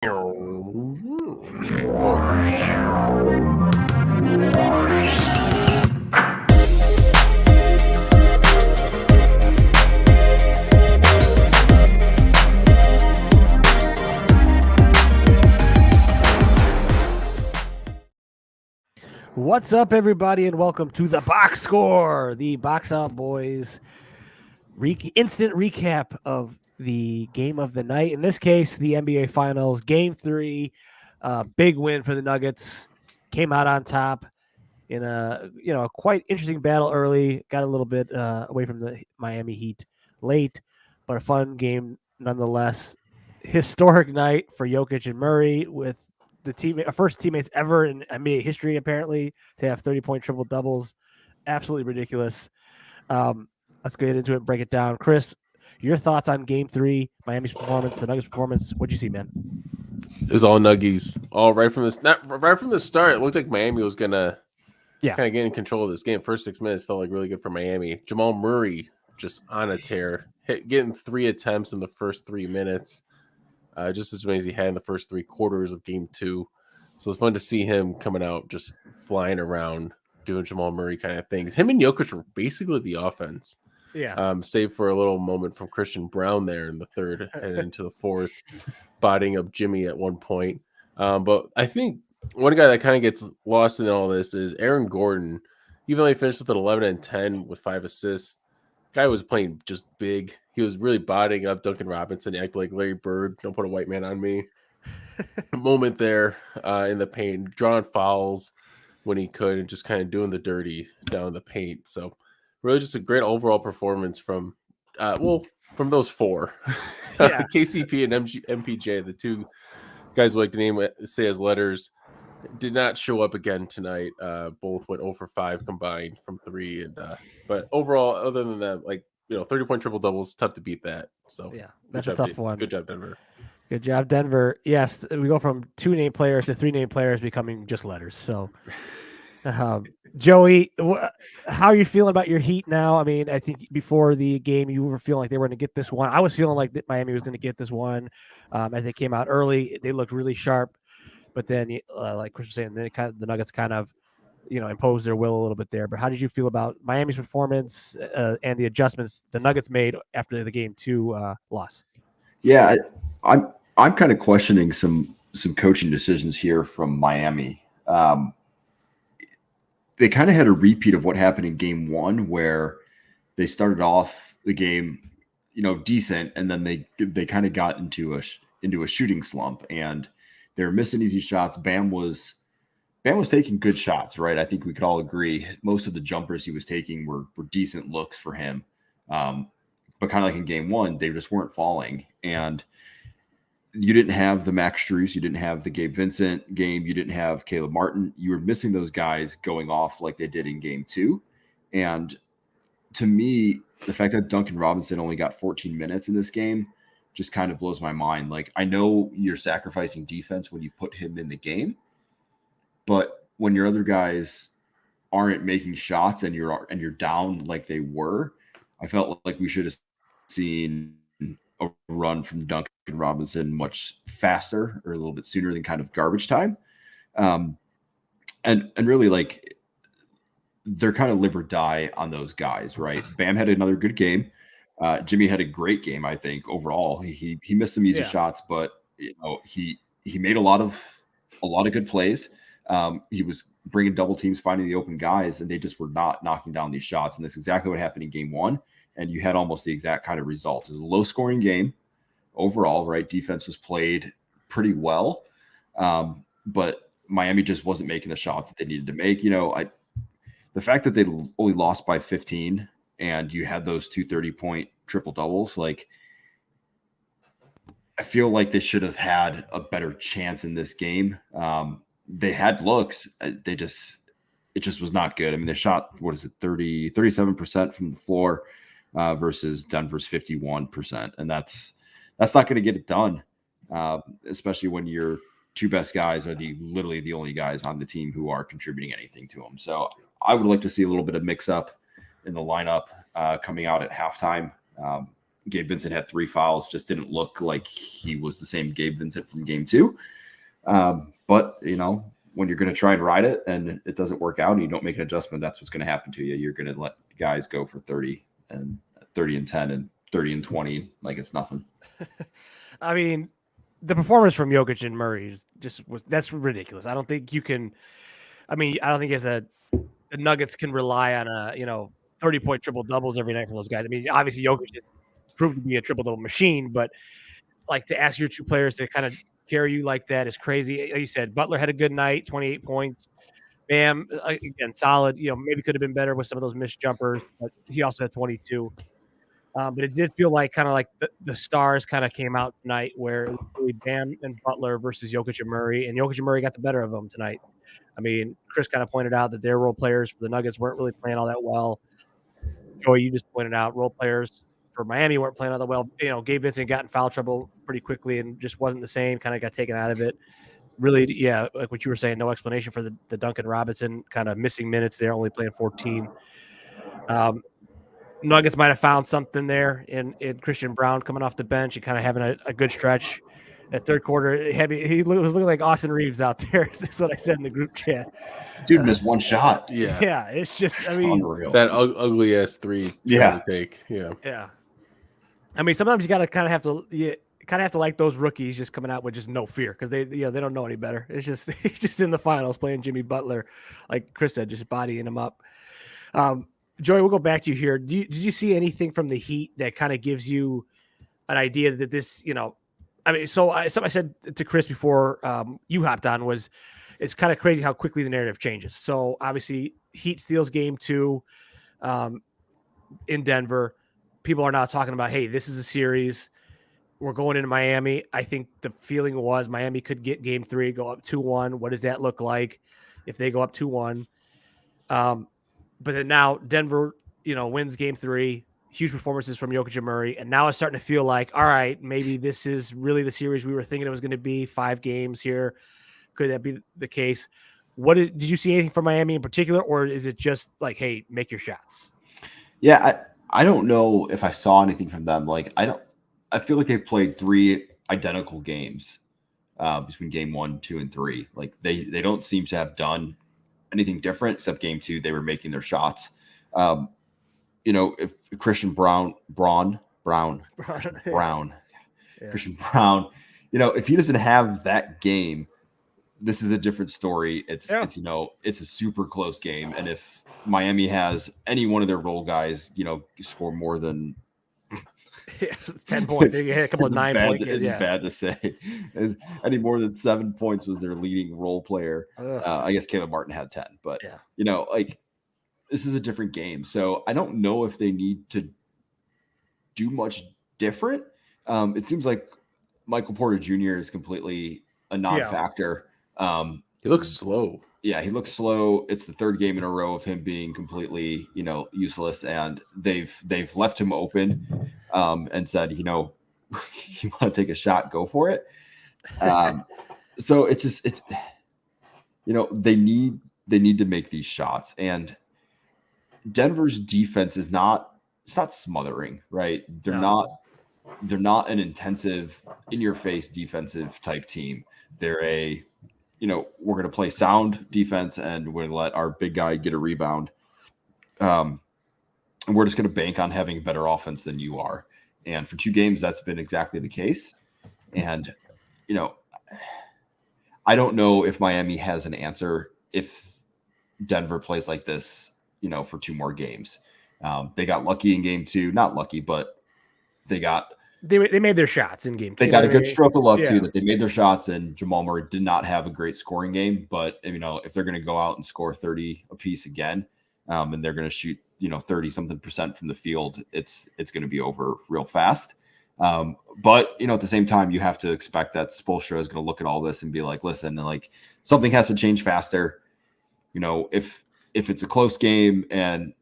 What's up, everybody, and welcome to the Box Score, the Box Out Boys instant recap of the game of the night. In this case, the NBA Finals, Game 3, big win for the Nuggets. Came out on top in a quite interesting battle early. Got a little bit away from the Miami Heat late, but a fun game nonetheless. Historic night for Jokic and Murray with the first teammates ever in NBA history, apparently, to have 30-point triple doubles. Absolutely ridiculous. Let's get into it and break it down. Chris, your thoughts on Game 3, Miami's performance, the Nuggets' performance. What'd you see, man? It was all Nuggies. All right from the start. It looked like Miami was gonna kind of get in control of this game. First 6 minutes felt like really good for Miami. Jamal Murray just on a tear, getting 3 attempts in the first 3 minutes, just as many as he had in the first 3 quarters of Game 2. So it's fun to see him coming out, just flying around, doing Jamal Murray kind of things. Him and Jokic were basically the offense. Yeah. Save for a little moment from Christian Brown there in the third and into the fourth, botting up Jimmy at one point. But I think one guy that kind of gets lost in all this is Aaron Gordon. Even though he finished with an 11 and 10 with 5 assists, guy was playing just big. He was really botting up Duncan Robinson, acting like Larry Bird. Don't put a white man on me. A moment there in the paint, drawing fouls when he could, and just kind of doing the dirty down in the paint. So really just a great overall performance from those four. KCP and MPJ, the two guys who like to say as letters, did not show up again tonight. Both went 0 for 5 combined from 3. But overall, other than that, 30-point triple doubles, tough to beat that. So yeah, that's a tough one. Good job, Denver. Good job, Denver. Yes, we go from 2 name players to 3 name players becoming just letters. So, Joey, how are you feeling about your Heat now? I mean, I think before the game, you were feeling like they were going to get this one. I was feeling like Miami was going to get this one as they came out early. They looked really sharp, but then, like Chris was saying, then the Nuggets kind of, imposed their will a little bit there. But how did you feel about Miami's performance and the adjustments the Nuggets made after the Game 2 loss? Yeah, I'm kind of questioning some coaching decisions here from Miami. They kind of had a repeat of what happened in Game 1, where they started off the game, decent, and then they kind of got into a shooting slump, and they were missing easy shots. Bam was taking good shots, right? I think we could all agree most of the jumpers he was taking were decent looks for him. But kind of like in Game 1, they just weren't falling, and you didn't have the Max Strus, you didn't have the Gabe Vincent game, you didn't have Caleb Martin. You were missing those guys going off like they did in Game 2. And to me, the fact that Duncan Robinson only got 14 minutes in this game just kind of blows my mind. Like, I know you're sacrificing defense when you put him in the game, but when your other guys aren't making shots and you're down like they were, I felt like we should have seen a run from Duncan Robinson much faster or a little bit sooner than kind of garbage time. And really, like, they're kind of live or die on those guys, right? Bam had another good game. Jimmy had a great game, I think, overall. He missed some easy shots, but he made a lot of good plays. He was bringing double teams, finding the open guys, and they just were not knocking down these shots. And that's exactly what happened in Game 1. And you had almost the exact kind of result. It was a low-scoring game overall, right? Defense was played pretty well, but Miami just wasn't making the shots that they needed to make. The fact that they only lost by 15 and you had those 2 30-point triple-doubles, like, I feel like they should have had a better chance in this game. They had looks. It just was not good. I mean, they shot, 37% from the floor versus Denver's 51%. And that's not going to get it done, especially when your 2 best guys are literally the only guys on the team who are contributing anything to them. So I would like to see a little bit of mix up in the lineup coming out at halftime. Gabe Vincent had 3 fouls, just didn't look like he was the same Gabe Vincent from game 2. But, when you're going to try and ride it and it doesn't work out and you don't make an adjustment, that's what's going to happen to you. You're going to let guys go for 30 and 10 and 30 and 20 like it's nothing. I mean, the performance from Jokic and Murray that's ridiculous. I don't think you can. I mean, I don't think the Nuggets can rely on 30-point triple doubles every night from those guys. I mean, obviously Jokic has proved to be a triple double machine, but like to ask your 2 players to kind of carry you like that is crazy. Like you said, Butler had a good night, 28 points. Bam, again, solid. Maybe could have been better with some of those missed jumpers, but he also had 22. But it did feel like kind of like the stars kind of came out tonight, where it was really Bam and Butler versus Jokic and Murray, and Jokic and Murray got the better of them tonight. I mean, Chris kind of pointed out that their role players for the Nuggets weren't really playing all that well. Joey, you just pointed out role players for Miami weren't playing all that well. Gabe Vincent got in foul trouble pretty quickly and just wasn't the same, kind of got taken out of it. Really, yeah, like what you were saying, no explanation for the Duncan Robinson kind of missing minutes there, only playing 14. Nuggets might have found something there in Christian Braun coming off the bench and kind of having a good stretch. That third quarter, he was looking like Austin Reeves out there. That's what I said in the group chat. Dude missed 1 shot. Yeah, it's just, I mean, unreal. That ugly ass 3. Take. Yeah. I mean, sometimes you got to kind of have to like those rookies just coming out with just no fear because they don't know any better. It's just he's just in the finals playing Jimmy Butler, like Chris said, just bodying him up. Joey, we'll go back to you here. Did you see anything from the Heat that kind of gives you an idea that this, I mean, something I said to Chris before you hopped on was it's kind of crazy how quickly the narrative changes. So obviously Heat steals game 2 in Denver. People are now talking about, hey, this is a series. We're going into Miami. I think the feeling was Miami could get game 3, go up 2-1. What does that look like if they go up 2-1? But then now Denver, wins game 3. Huge performances from Jokic and Murray. And now it's starting to feel like, all right, maybe this is really the series we were thinking it was going to be. 5 games here. Could that be the case? Did you see anything from Miami in particular, or is it just like, hey, make your shots? Yeah, I don't know if I saw anything from them. Like, I feel like they've played 3 identical games between game 1, 2, and 3. Like they don't seem to have done anything different except game 2. They were making their shots. If Christian Braun, Christian Braun, if he doesn't have that game, this is a different story. It's a super close game. And if Miami has any one of their role guys, score more than 10 points, they had a couple of 9-point games. It's bad to say. Any more than 7 points was their leading role player. I guess Caleb Martin had 10, but this is a different game. So I don't know if they need to do much different. It seems like Michael Porter Jr. is completely a non-factor. He looks slow. Yeah, he looks slow. It's the 3rd game in a row of him being completely, useless. And they've left him open and said, you want to take a shot, go for it. So they need to make these shots. And Denver's defense is not smothering, right? They're not an intensive, in-your-face defensive type team. They're we're going to play sound defense and we're going to let our big guy get a rebound. And we're just going to bank on having better offense than you are. And for 2 games, that's been exactly the case. And, I don't know if Miami has an answer if Denver plays like this, for 2 more games. They got lucky in game 2, not lucky, but they made their shots in game 2. They got a good stroke of luck too, that they made their shots, and Jamal Murray did not have a great scoring game. But if they're going to go out and score 30 apiece again, and they're going to shoot 30-something% from the field, it's going to be over real fast. But at the same time, you have to expect that Spoelstra is going to look at all this and be like, listen, like something has to change faster. If it's a close game and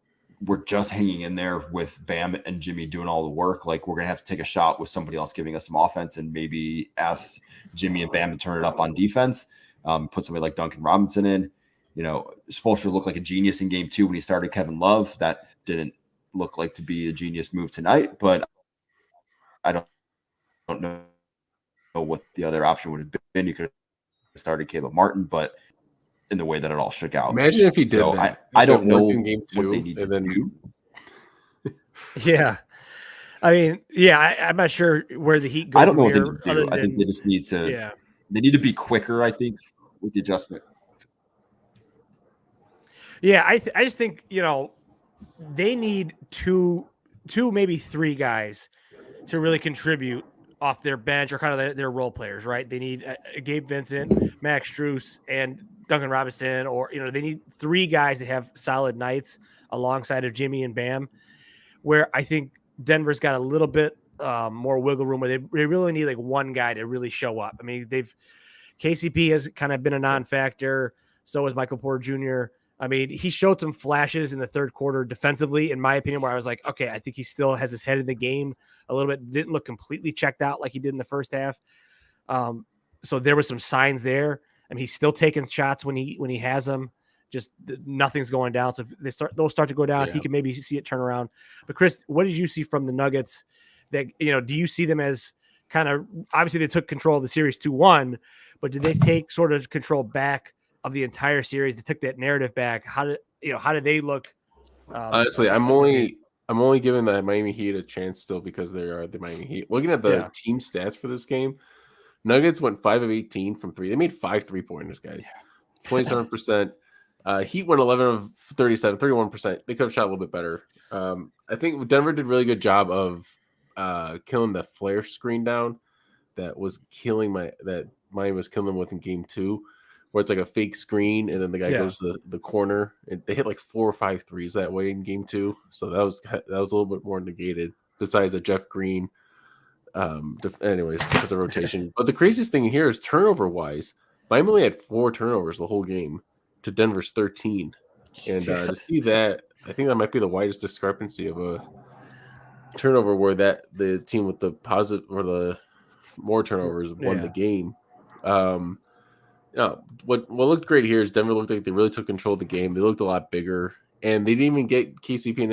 we're just hanging in there with Bam and Jimmy doing all the work, like we're going to have to take a shot with somebody else giving us some offense and maybe ask Jimmy and Bam to turn it up on defense. Put somebody like Duncan Robinson in. Spoelstra looked like a genius in game 2 when he started Kevin Love. That didn't look like to be a genius move tonight, but I don't know what the other option would have been. You could have started Caleb Martin, but in the way that it all shook out. Imagine if he did So that. I If don't it know worked in game what 2, they need to and then do. Yeah. I mean, yeah, I'm not sure where the Heat go I don't know from what they here, need to do. other I think than- they just need to. yeah. They need to be quicker. I think with the adjustment. Yeah, I just think, you know, they need two, maybe three guys to really contribute off their bench or kind of their role players, right? They need Gabe Vincent, Max Strus, and Duncan Robinson, or, you know, they need three guys that have solid nights alongside of Jimmy and Bam, where I think Denver's got a little bit more wiggle room where they really need like one guy to really show up. I mean, KCP has kind of been a non-factor. So is Michael Porter Jr. I mean, he showed some flashes in the third quarter defensively, in my opinion, where I was like, okay, I think he still has his head in the game a little bit. Didn't look completely checked out like he did in the first half. So there were some signs there. I mean, he's still taking shots when he has them. Just nothing's going down. So if they'll start to go down. Yeah. He can maybe see it turn around. But Chris, what did you see from the Nuggets? That, you know, do you see them as kind of, obviously they took control of the series 2-1, but did they take sort of control back of the entire series? They took that narrative back. How did they look? Honestly, I'm only giving the Miami Heat a chance still because they are the Miami Heat. Looking at the team stats for this game, Nuggets went 5 of 18 from 3. They made 5 3-pointers, guys. 27%. Heat went 11 of 37, 31%. They could have shot a little bit better. I think Denver did a really good job of killing the flare screen down that Miami was killing them with in game 2, where it's like a fake screen and then the guy goes to the corner. They hit like 4 or 5 threes that way in game 2, so that was a little bit more negated. Besides that, Jeff Green, anyways, because of rotation. But the craziest thing here is turnover wise, Miami only had 4 turnovers the whole game to Denver's 13, and to see that, I think that might be the widest discrepancy of a turnover where the team with the positive or the more turnovers won the game. What looked great here is Denver looked like they really took control of the game. They looked a lot bigger, and they didn't even get KCP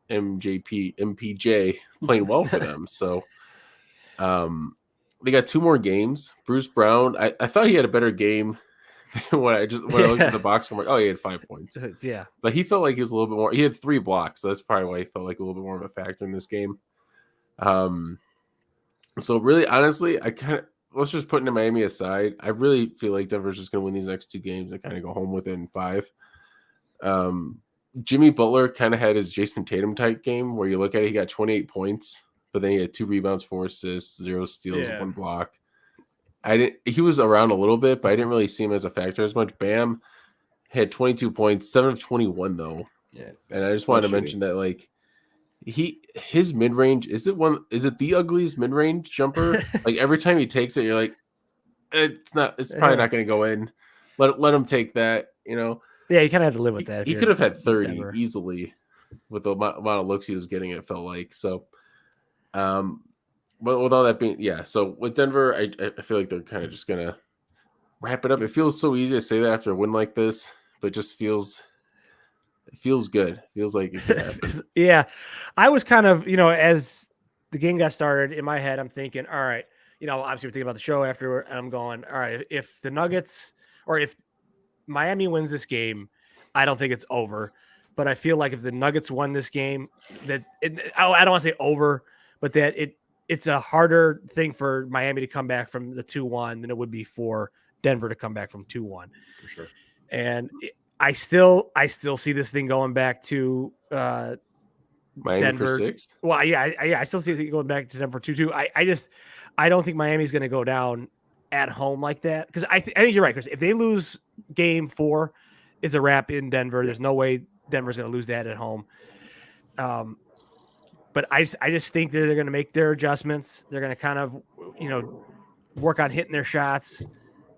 and MPJ playing well for them. So they got 2 more games. Bruce Brown, I thought he had a better game when I looked at the box. I'm like, oh, he had 5 points. Yeah, but he felt like he was a little bit more. He had 3 blocks, so that's probably why he felt like a little bit more of a factor in this game. So really, honestly, let's just put Miami aside. I really feel like Denver's just going to win these next 2 games and kind of go home within 5. Jimmy Butler kind of had his Jason Tatum type game where you look at it, he got 28 points, but then he had 2 rebounds, 4 assists, 0 steals, 1 block. He was around a little bit, but I didn't really see him as a factor as much. Bam had 22 points, 7 of 21 though. Yeah. And I just wanted to mention that, like, his mid-range, is it the ugliest mid-range jumper? Like every time he takes it, you're like, it's probably not going to go in. Let him take that, you know. Yeah, you kind of have to live with that. He could have had 30 easily with the amount of looks he was getting, it felt like. So but with all that being, so with Denver, I feel like they're kind of just going to wrap it up. It feels so easy to say that after a win like this, but it just feels good. It feels like it could happen. Yeah. I was kind of, you know, as the game got started in my head, I'm thinking, all right, you know, obviously we're thinking about the show afterward, and I'm going, all right, if the Nuggets or if Miami wins this game, I don't think it's over. But I feel like if the Nuggets won this game, I don't want to say over, but that it's a harder thing for Miami to come back from the 2-1 than it would be for Denver to come back from 2-1. For sure. And I still see this thing going back to Miami Denver for 6. Well, I still see it going back to Denver 2-2. I don't think Miami's going to go down at home like that, because I think you're right, Chris. If they lose game 4, it's a wrap in Denver. There's no way Denver's going to lose that at home. But I just think they're going to make their adjustments. They're going to kind of, you know, work on hitting their shots.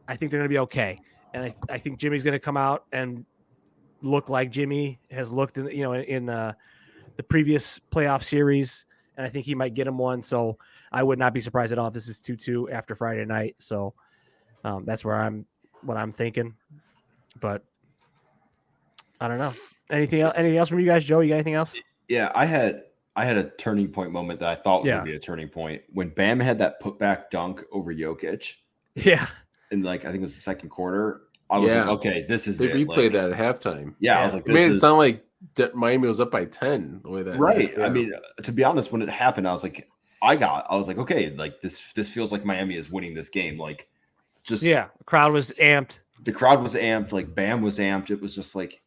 I think they're going to be okay. And I think Jimmy's going to come out and look like Jimmy has looked in the previous playoff series. And I think he might get him one. So I would not be surprised at all if this is 2-2 after Friday night. So that's what I'm thinking. But I don't know. Anything else from you guys, Joe? You got anything else? Yeah, I had I had a turning point moment that I thought was Yeah. going to be a turning point when Bam had that putback dunk over Jokic, Yeah. in like I think it was the second quarter. I was like, Yeah. okay, this is They it. replayed Like, that at halftime. yeah, I Yeah. was like, It made this it is sound like Miami was up by 10 the way that right. yeah. I mean, to be honest, when it happened, I was like, I was like, okay, like this feels like Miami is winning this game. Like, just Yeah. The crowd was amped. the crowd was amped, like Bam was amped. It was just like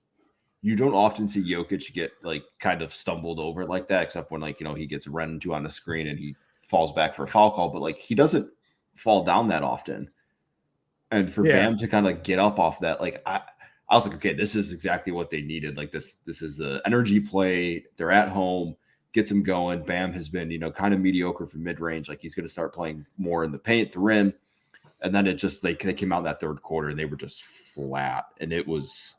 you don't often see Jokic get like kind of stumbled over like that, except when like he gets run into on the screen and he falls back for a foul call, but like he doesn't fall down that often. And for Yeah. Bam to kind of get up off that, like I was like, okay, this is exactly what they needed. Like this is the energy play. They're at home, gets them going. Bam has been kind of mediocre from mid range. Like he's going to start playing more in the paint, the rim. And then it just they came out in that third quarter and they were just flat, and it's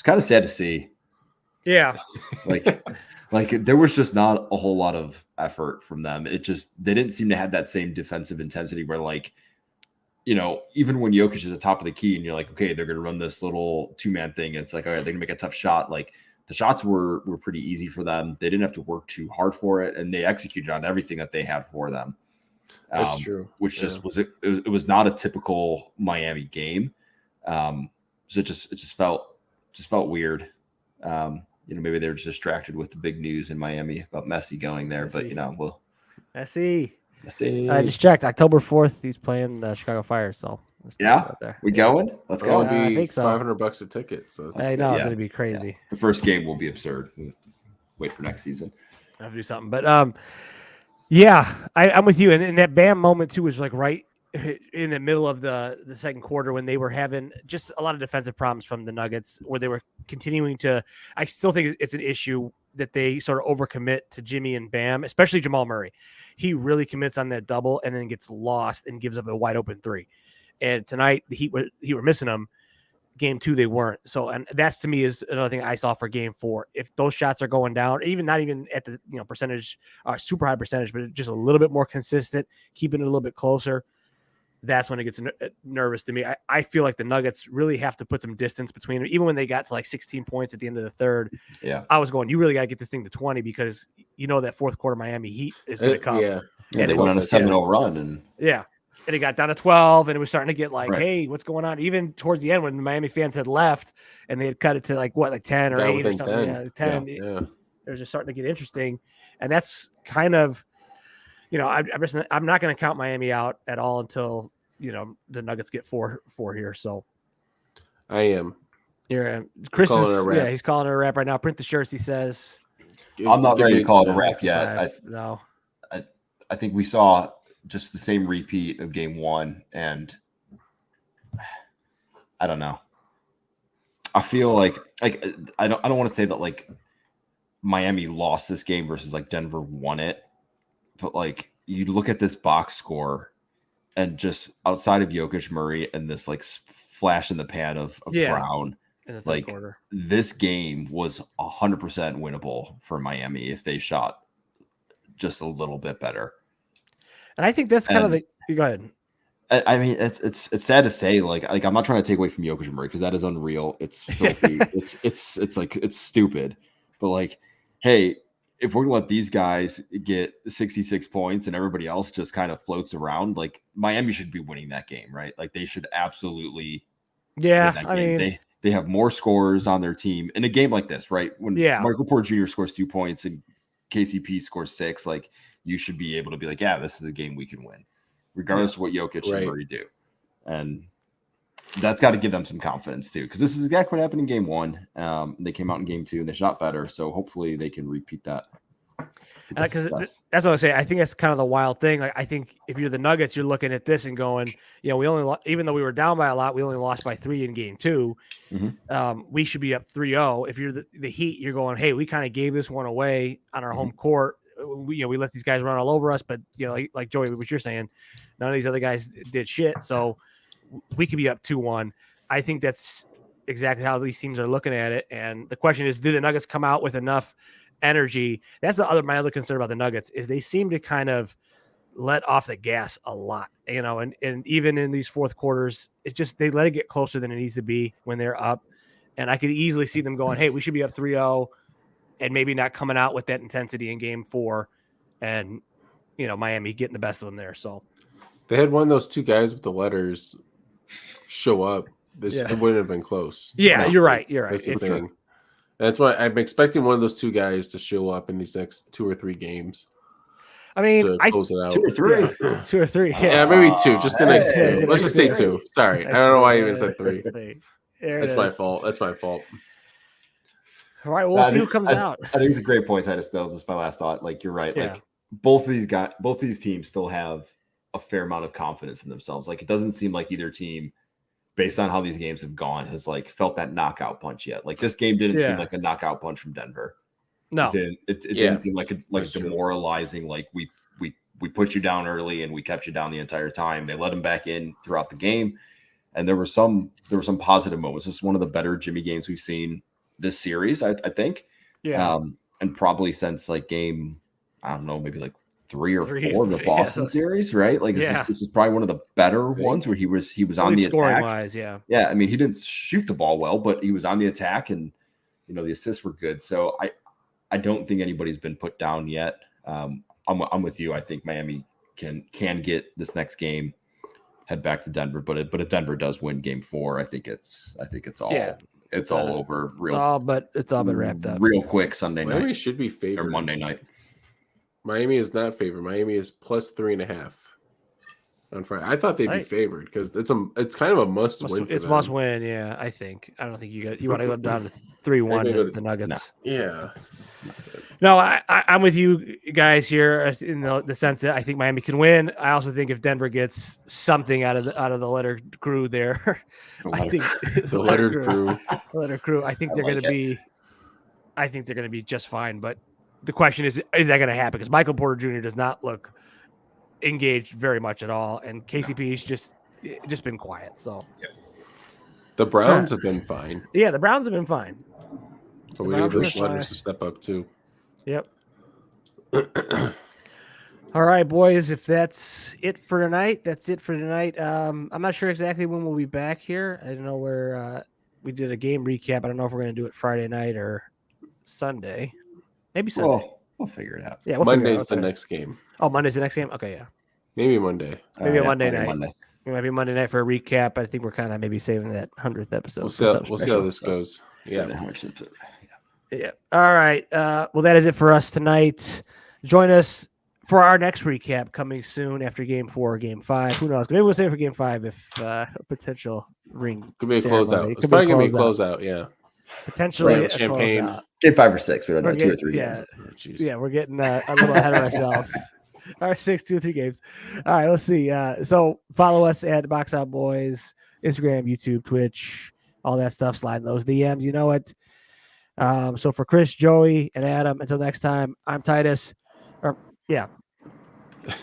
kind of sad to see. Yeah. Like there was just not a whole lot of effort from them. They didn't seem to have that same defensive intensity where like, even when Jokic is at the top of the key and you're like, okay, they're going to run this little 2-man thing. It's like, all right, they're going to make a tough shot. Like the shots were pretty easy for them. They didn't have to work too hard for it, and they executed on everything that they had for them. That's true. Which just it was not a typical Miami game. So it just felt weird. Maybe they were just distracted with the big news in Miami about Messi going there, but Messi. Messi. I just checked. October 4th, he's playing the Chicago Fire. So yeah, we going? Let's go. It'll I be think so. $500 a ticket. So I know it's going to be crazy. Yeah. The first game will be absurd. Wait for next season. I have to do something, but yeah, I'm with you. And that Bam moment too was like right in the middle of the second quarter when they were having just a lot of defensive problems from the Nuggets, where they were continuing to. I still think it's an issue that they sort of overcommit to Jimmy and Bam, especially Jamal Murray. He really commits on that double and then gets lost and gives up a wide open three. And tonight the Heat were missing him. Game 2 they weren't. So, and that's to me is another thing I saw for game 4. If those shots are going down, even not even at the percentage, super high percentage, but just a little bit more consistent, keeping it a little bit closer, that's when it gets nervous to me. I feel like the Nuggets really have to put some distance between them. Even when they got to like 16 points at the end of the third, I was going, you really got to get this thing to 20 because that fourth quarter Miami Heat is going to come. Yeah, they went on a 7-0 run. And it got down to 12, and it was starting to get like, hey, what's going on? Even towards the end when the Miami fans had left and they had cut it to like 10 or 8 or something. 10. It was just starting to get interesting. And that's kind of, I'm not going to count Miami out at all until, the Nuggets get four here. So I am. Chris is, he's calling it a wrap right now. Print the shirts, he says. I'm not ready to call it a wrap yet. No. I think we saw just the same repeat of game 1, and I don't know. I feel like I don't want to say that like Miami lost this game versus like Denver won it, but like you look at this box score and just outside of Jokic, Murray, and this like flash in the pan of Brown, in the third like quarter. This game was 100% winnable for Miami if they shot just a little bit better. And I think that's kind of go ahead. I mean, it's sad to say, like I'm not trying to take away from Jokic and Murray because that is unreal. It's filthy. it's like it's stupid. But like, hey, if we're gonna let these guys get 66 points and everybody else just kind of floats around, like Miami should be winning that game, right? Like they should absolutely. Yeah, I mean, they have more scorers on their team in a game like this, right? When Michael Porter Jr. scores 2 points and KCP scores 6, like. You should be able to be like, yeah, this is a game we can win, regardless of what Jokic and Murray do. And that's got to give them some confidence too, because this is exactly what happened in game 1. They came out in game 2 and they shot better. So hopefully they can repeat that. Because that's what I say. I think that's kind of the wild thing. Like I think if you're the Nuggets, you're looking at this and going, we only even though we were down by a lot, we only lost by 3 in game 2. Mm-hmm. We should be up 3-0. If you're the Heat, you're going, hey, we kind of gave this one away on our home court. We let these guys run all over us, but like Joey, what you're saying, none of these other guys did shit. So we could be up 2-1. I think that's exactly how these teams are looking at it. And the question is, do the Nuggets come out with enough energy? That's my other concern about the Nuggets is they seem to kind of let off the gas a lot, and even in these fourth quarters, they let it get closer than it needs to be when they're up. And I could easily see them going, hey, we should be up 3-0. and maybe not coming out with that intensity in game 4, and Miami getting the best of them there. So They had one of those two guys with the letters show up. It wouldn't have been close. yeah, No, you're right. You're right. That's the If- thing. That's why I'm expecting one of those two guys to show up in these next 2 or 3 games I mean, to close it out. 2 or 3. yeah, 2 or 3. Yeah, maybe 2. Just the next Hey. 2. Let's just say 2. Sorry, I don't know why I even said 3. That's my fault. That's my fault. All right, we'll see who comes out. I think it's a great point, Titus. Though, this is my last thought. Like you're right. Yeah. Like both these teams still have a fair amount of confidence in themselves. Like it doesn't seem like either team, based on how these games have gone, has like felt that knockout punch yet. Like this game didn't seem like a knockout punch from Denver. No, It didn't seem like That's true. demoralizing. Like we put you down early and we kept you down the entire time. They let him back in throughout the game, and there were some positive moments. This is one of the better Jimmy games we've seen this series, I think. yeah, And probably since like game, I don't know, maybe like 3 or 4 of the yeah. Boston series, right? Like this is probably one of the better ones where he was on the scoring attack. wise, yeah. Yeah, I mean he didn't shoot the ball well, but he was on the attack, and the assists were good. So I don't think anybody's been put down yet. I'm with you. I think Miami can get this next game, head back to Denver. But if Denver does win game 4, I think it's all it's all over It's all been wrapped up real quick Sunday Miami night should be favored. or Monday night. Miami is not favored. Miami is plus 3.5 on Friday. I thought they'd be favored because it's kind of a must win. It's must win, yeah. I think. I don't think you want to go down to 3-1 the Nuggets. Yeah. No, I'm with you guys here in the sense that I think Miami can win. I also think if Denver gets something out of the letter crew there, I think The letter crew. the letter crew. I think they're like going to be. I think they're going to be just fine. But the question is that going to happen? Because Michael Porter Jr. does not look engaged very much at all, and KCP's just been quiet. So The Browns have been fine, yeah, the Browns have been fine. but we need those letters to step up too. Yep. All right, boys. If that's it for tonight, that's it for tonight. I'm not sure exactly when we'll be back here. I don't know where we did a game recap. I don't know if we're going to do it Friday night or Sunday. Maybe Sunday. Well, we'll figure it out. Yeah, we'll figure it Monday's out. the next game. Oh, Monday's the next game. Okay, yeah. Maybe Monday. Maybe a Monday probably night. Monday. It might be Monday night for a recap. I think we're kind of maybe saving that 100th episode. We'll for see. something We'll see how special. this goes. Seven, Yeah. how much is it? Yeah. All right. Well, that is it for us tonight. Join us for our next recap coming soon after game 4 or game 5. Who knows? Maybe we'll save it for game 5 if a potential ring. Could be a ceremony. closeout. It's Could probably gonna be a closeout. closeout. Yeah. Potentially Right, a champagne. closeout. Game 5 or 6. We don't know. We're 2 or getting- 3 yeah. games. Oh, jeez. Yeah, we're getting a little ahead of ourselves. All right, 6, 2, 3 games. All right, let's see. So follow us at Box Out Boys, Instagram, YouTube, Twitch, all that stuff. Slide those DMs. You know it. So for Chris, Joey, and Adam, until next time, I'm Titus. You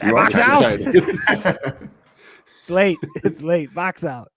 Box are out. Titus. It's late. It's late. Box out.